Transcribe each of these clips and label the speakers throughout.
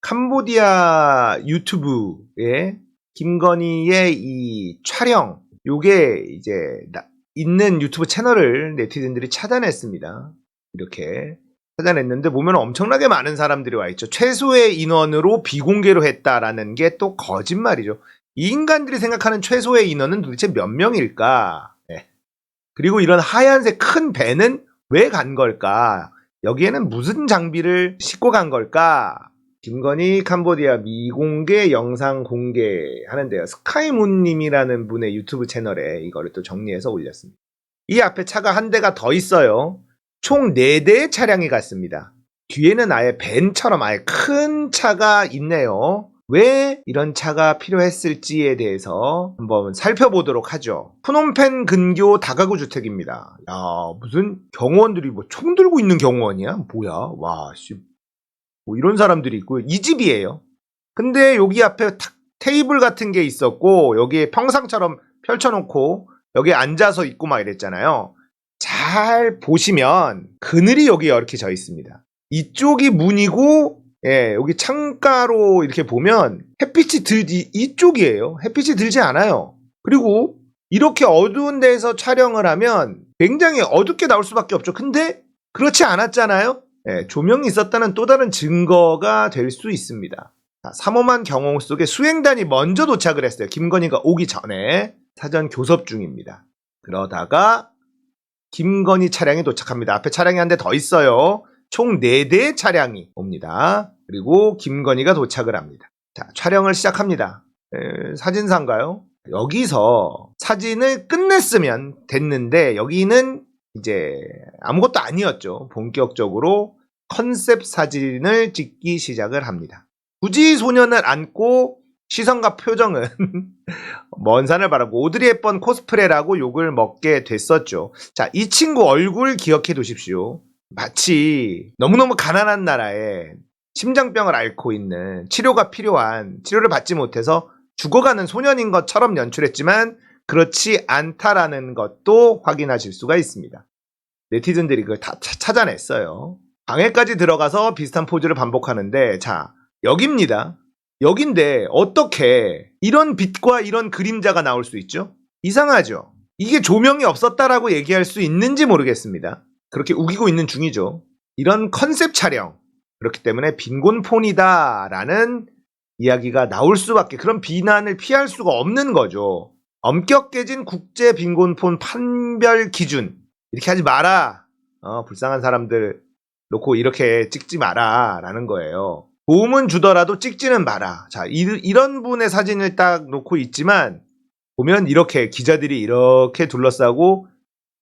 Speaker 1: 캄보디아 유튜브에 김건희의 이 촬영, 요게 이제 있는 유튜브 채널을 네티즌들이 차단했습니다. 이렇게 찾아냈는데 보면 엄청나게 많은 사람들이 와 있죠. 최소의 인원으로 비공개로 했다라는 게 또 거짓말이죠. 이 인간들이 생각하는 최소의 인원은 도대체 몇 명일까? 네. 그리고 이런 하얀색 큰 배는 왜 간 걸까? 여기에는 무슨 장비를 싣고 간 걸까? 김건희 캄보디아 미공개 영상 공개하는데요. 스카이문님이라는 분의 유튜브 채널에 이거를 또 정리해서 올렸습니다. 이 앞에 차가 한 대가 더 있어요. 총 4대의 차량이 갔습니다. 뒤에는 아예 밴처럼 아예 큰 차가 있네요. 왜 이런 차가 필요했을지에 대해서 한번 살펴보도록 하죠. 프놈펜 근교 다가구 주택입니다. 야, 무슨 경호원들이 뭐 총 들고 있는 경호원이야? 뭐야? 와, 씨. 뭐 이런 사람들이 있고요. 이 집이에요. 근데 여기 앞에 테이블 같은 게 있었고 여기에 평상처럼 펼쳐놓고 여기에 앉아서 있고 막 이랬잖아요. 잘 보시면 그늘이 여기 이렇게 져 있습니다. 이쪽이 문이고 여기 창가로 이렇게 보면 햇빛이 이쪽이에요. 햇빛이 들지 않아요. 그리고 이렇게 어두운 데서 촬영을 하면 굉장히 어둡게 나올 수밖에 없죠. 근데 그렇지 않았잖아요. 조명이 있었다는 또 다른 증거가 될 수 있습니다. 삼엄한 경호 속에 수행단이 먼저 도착을 했어요. 김건희가 오기 전에 사전 교섭 중입니다. 그러다가 김건희 차량이 도착합니다. 앞에 차량이 한 대 더 있어요. 총 4대의 차량이 옵니다. 그리고 김건희가 도착을 합니다. 자, 촬영을 시작합니다. 사진사인가요? 여기서 사진을 끝냈으면 됐는데 여기는 이제 아무것도 아니었죠. 본격적으로 컨셉 사진을 찍기 시작을 합니다. 굳이 소년을 안고 시선과 표정은 먼 산을 바라고 오드리 헵번 코스프레라고 욕을 먹게 됐었죠. 자, 이 친구 얼굴 기억해 두십시오. 마치 너무너무 가난한 나라에 심장병을 앓고 있는 치료가 필요한 치료를 받지 못해서 죽어가는 소년인 것처럼 연출했지만 그렇지 않다라는 것도 확인하실 수가 있습니다. 네티즌들이 그걸 다 찾아냈어요. 방에까지 들어가서 비슷한 포즈를 반복하는데 자, 여기입니다. 여긴데 어떻게 이런 빛과 이런 그림자가 나올 수 있죠? 이상하죠? 이게 조명이 없었다라고 얘기할 수 있는지 모르겠습니다. 그렇게 우기고 있는 중이죠. 이런 컨셉 촬영, 그렇기 때문에 빈곤폰이다 라는 이야기가 나올 수밖에, 그런 비난을 피할 수가 없는 거죠. 엄격해진 국제 빈곤폰 판별 기준, 이렇게 하지 마라. 불쌍한 사람들 놓고 이렇게 찍지 마라 라는 거예요. 도움은 주더라도 찍지는 마라. 자, 이런 분의 사진을 딱 놓고 있지만 보면 이렇게 기자들이 이렇게 둘러싸고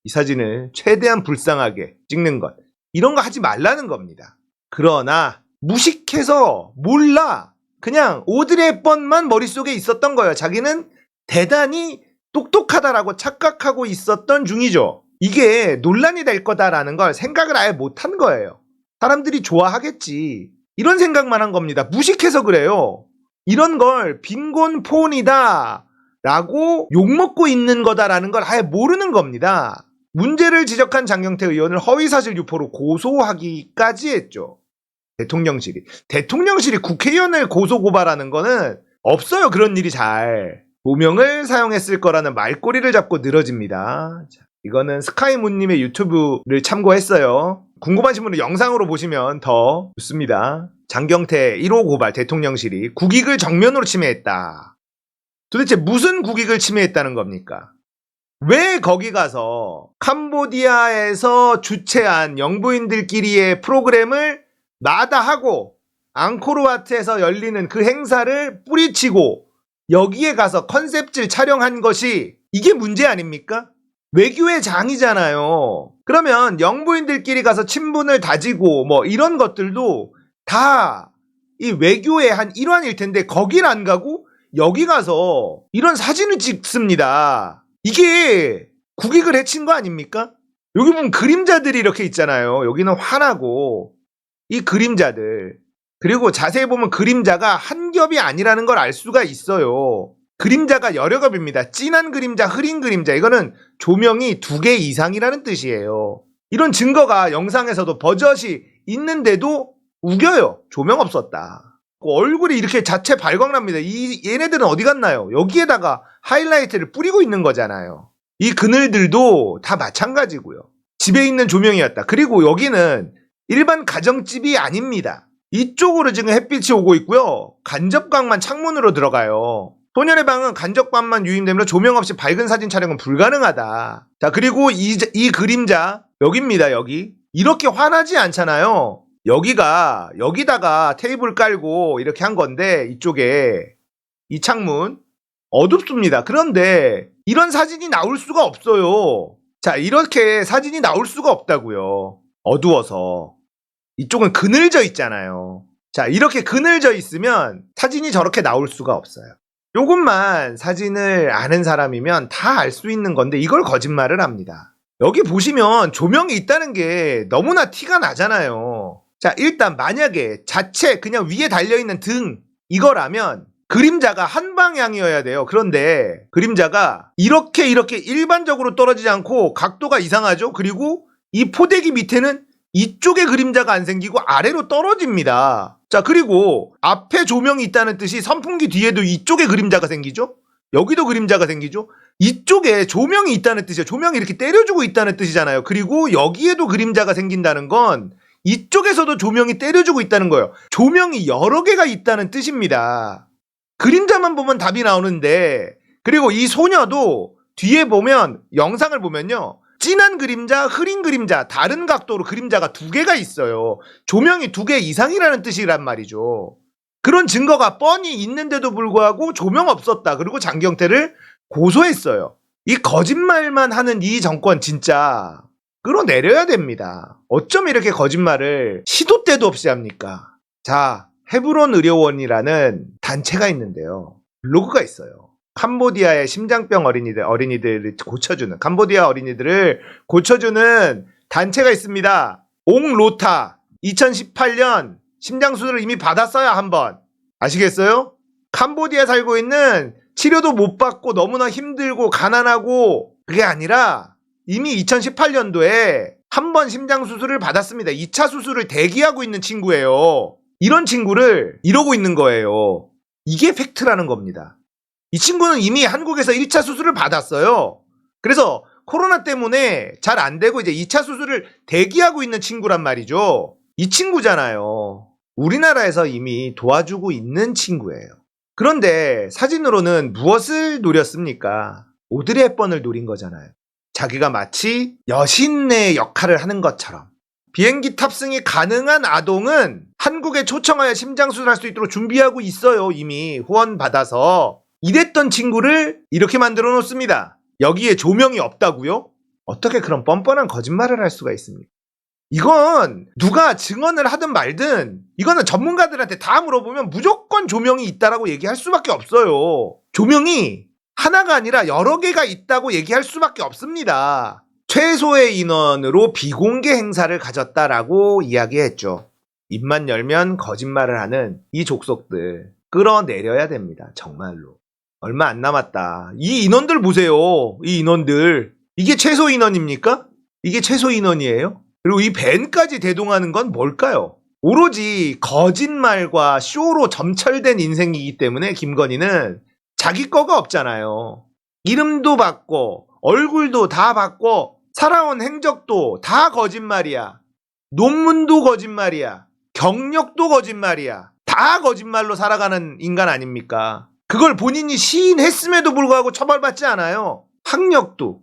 Speaker 1: 이 사진을 최대한 불쌍하게 찍는 것, 이런 거 하지 말라는 겁니다. 그러나 무식해서 몰라. 그냥 오드리 헵번만 머릿속에 있었던 거예요. 자기는 대단히 똑똑하다라고 착각하고 있었던 중이죠. 이게 논란이 될 거다라는 걸 생각을 아예 못한 거예요. 사람들이 좋아하겠지, 이런 생각만 한 겁니다. 무식해서 그래요. 이런 걸 빈곤폰이다 라고 욕먹고 있는 거다라는 걸 아예 모르는 겁니다. 문제를 지적한 장경태 의원을 허위사실 유포로 고소하기까지 했죠. 대통령실이 국회의원을 고소고발하는 거는 없어요. 그런 일이 잘. 조명을 사용했을 거라는 말꼬리를 잡고 늘어집니다. 자, 이거는 스카이문님의 유튜브를 참고했어요. 궁금하신 분은 영상으로 보시면 더 좋습니다. 장경태 1호 고발, 대통령실이 국익을 정면으로 침해했다. 도대체 무슨 국익을 침해했다는 겁니까? 왜 거기 가서 캄보디아에서 주최한 영부인들끼리의 프로그램을 마다하고 앙코르와트에서 열리는 그 행사를 뿌리치고 여기에 가서 컨셉질 촬영한 것이 이게 문제 아닙니까? 외교의 장이잖아요. 그러면 영부인들끼리 가서 친분을 다지고 뭐 이런 것들도 다 이 외교의 한 일환일 텐데 거길 안 가고 여기 가서 이런 사진을 찍습니다. 이게 국익을 해친 거 아닙니까? 여기 보면 그림자들이 이렇게 있잖아요. 여기는 환하고 이 그림자들, 그리고 자세히 보면 그림자가 한 겹이 아니라는 걸 알 수가 있어요. 그림자가 여러 겹입니다. 진한 그림자, 흐린 그림자, 이거는 조명이 2개 이상이라는 뜻이에요. 이런 증거가 영상에서도 버젓이 있는데도 우겨요. 조명 없었다. 얼굴이 이렇게 자체 발광납니다. 얘네들은 어디 갔나요? 여기에다가 하이라이트를 뿌리고 있는 거잖아요. 이 그늘들도 다 마찬가지고요. 집에 있는 조명이었다. 그리고 여기는 일반 가정집이 아닙니다. 이쪽으로 지금 햇빛이 오고 있고요. 간접광만 창문으로 들어가요. 소년의 방은 간접광만 유인되므로 조명 없이 밝은 사진 촬영은 불가능하다. 자, 그리고 이 그림자 여기입니다. 여기 이렇게 환하지 않잖아요. 여기다가 테이블 깔고 이렇게 한 건데 이쪽에 이 창문 어둡습니다. 그런데 이런 사진이 나올 수가 없어요. 자, 이렇게 사진이 나올 수가 없다고요. 어두워서. 이쪽은 그늘져 있잖아요. 자, 이렇게 그늘져 있으면 사진이 저렇게 나올 수가 없어요. 요것만 사진을 아는 사람이면 다 알 수 있는 건데 이걸 거짓말을 합니다. 여기 보시면 조명이 있다는 게 너무나 티가 나잖아요. 자, 일단 만약에 자체 그냥 위에 달려있는 등 이거라면 그림자가 한 방향이어야 돼요. 그런데 그림자가 이렇게 일반적으로 떨어지지 않고 각도가 이상하죠. 그리고 이 포대기 밑에는 이쪽에 그림자가 안 생기고 아래로 떨어집니다. 자, 그리고 앞에 조명이 있다는 뜻이 선풍기 뒤에도 이쪽에 그림자가 생기죠. 여기도 그림자가 생기죠. 이쪽에 조명이 있다는 뜻이에요. 조명이 이렇게 때려주고 있다는 뜻이잖아요. 그리고 여기에도 그림자가 생긴다는 건 이쪽에서도 조명이 때려주고 있다는 거예요. 조명이 여러 개가 있다는 뜻입니다. 그림자만 보면 답이 나오는데, 그리고 이 소녀도 뒤에 보면 영상을 보면요, 진한 그림자, 흐린 그림자, 다른 각도로 그림자가 두 개가 있어요. 조명이 두 개 이상이라는 뜻이란 말이죠. 그런 증거가 뻔히 있는데도 불구하고 조명 없었다. 그리고 장경태를 고소했어요. 이 거짓말만 하는 이 정권 진짜 끌어내려야 됩니다. 어쩜 이렇게 거짓말을 시도 때도 없이 합니까? 자, 헤브론 의료원이라는 단체가 있는데요. 블로그가 있어요. 캄보디아의 심장병 어린이들을 고쳐주는, 캄보디아 어린이들을 고쳐주는 단체가 있습니다. 옹로타. 2018년 심장수술을 이미 받았어요, 한번. 아시겠어요? 캄보디아에 살고 있는, 치료도 못 받고 너무나 힘들고 가난하고, 그게 아니라 이미 2018년도에 한 번 심장수술을 받았습니다. 2차 수술을 대기하고 있는 친구예요. 이런 친구를 이러고 있는 거예요. 이게 팩트라는 겁니다. 이 친구는 이미 한국에서 1차 수술을 받았어요. 그래서 코로나 때문에 잘 안 되고 이제 2차 수술을 대기하고 있는 친구란 말이죠. 이 친구잖아요. 우리나라에서 이미 도와주고 있는 친구예요. 그런데 사진으로는 무엇을 노렸습니까? 오드리 헵번을 노린 거잖아요. 자기가 마치 여신의 역할을 하는 것처럼. 비행기 탑승이 가능한 아동은 한국에 초청하여 심장수술할 수 있도록 준비하고 있어요. 이미 후원 받아서. 이랬던 친구를 이렇게 만들어 놓습니다. 여기에 조명이 없다고요? 어떻게 그런 뻔뻔한 거짓말을 할 수가 있습니까? 이건 누가 증언을 하든 말든 이거는 전문가들한테 다 물어보면 무조건 조명이 있다라고 얘기할 수밖에 없어요. 조명이 하나가 아니라 여러 개가 있다고 얘기할 수밖에 없습니다. 최소의 인원으로 비공개 행사를 가졌다라고 이야기했죠. 입만 열면 거짓말을 하는 이 족속들 끌어내려야 됩니다. 정말로. 얼마 안 남았다. 이 인원들 보세요. 이 인원들. 이게 최소 인원입니까? 이게 최소 인원이에요? 그리고 이 밴까지 대동하는 건 뭘까요? 오로지 거짓말과 쇼로 점철된 인생이기 때문에 김건희는 자기 거가 없잖아요. 이름도 받고 얼굴도 다 받고 살아온 행적도 다 거짓말이야. 논문도 거짓말이야. 경력도 거짓말이야. 다 거짓말로 살아가는 인간 아닙니까? 그걸 본인이 시인했음에도 불구하고 처벌받지 않아요. 학력도.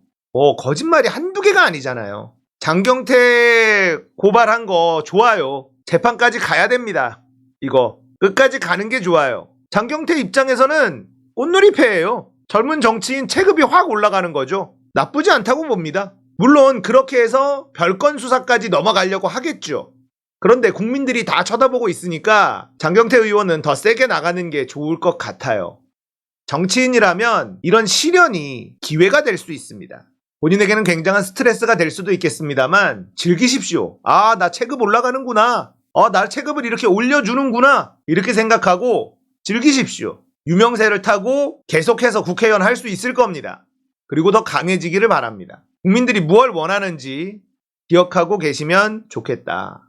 Speaker 1: 거짓말이 한두 개가 아니잖아요. 장경태 고발한 거 좋아요. 재판까지 가야 됩니다. 이거 끝까지 가는 게 좋아요. 장경태 입장에서는 꽃놀이패예요. 젊은 정치인 체급이 확 올라가는 거죠. 나쁘지 않다고 봅니다. 물론 그렇게 해서 별건 수사까지 넘어가려고 하겠죠. 그런데 국민들이 다 쳐다보고 있으니까 장경태 의원은 더 세게 나가는 게 좋을 것 같아요. 정치인이라면 이런 시련이 기회가 될 수 있습니다. 본인에게는 굉장한 스트레스가 될 수도 있겠습니다만 즐기십시오. 아, 나 체급 올라가는구나. 나 체급을 이렇게 올려주는구나. 이렇게 생각하고 즐기십시오. 유명세를 타고 계속해서 국회의원 할 수 있을 겁니다. 그리고 더 강해지기를 바랍니다. 국민들이 무엇을 원하는지 기억하고 계시면 좋겠다.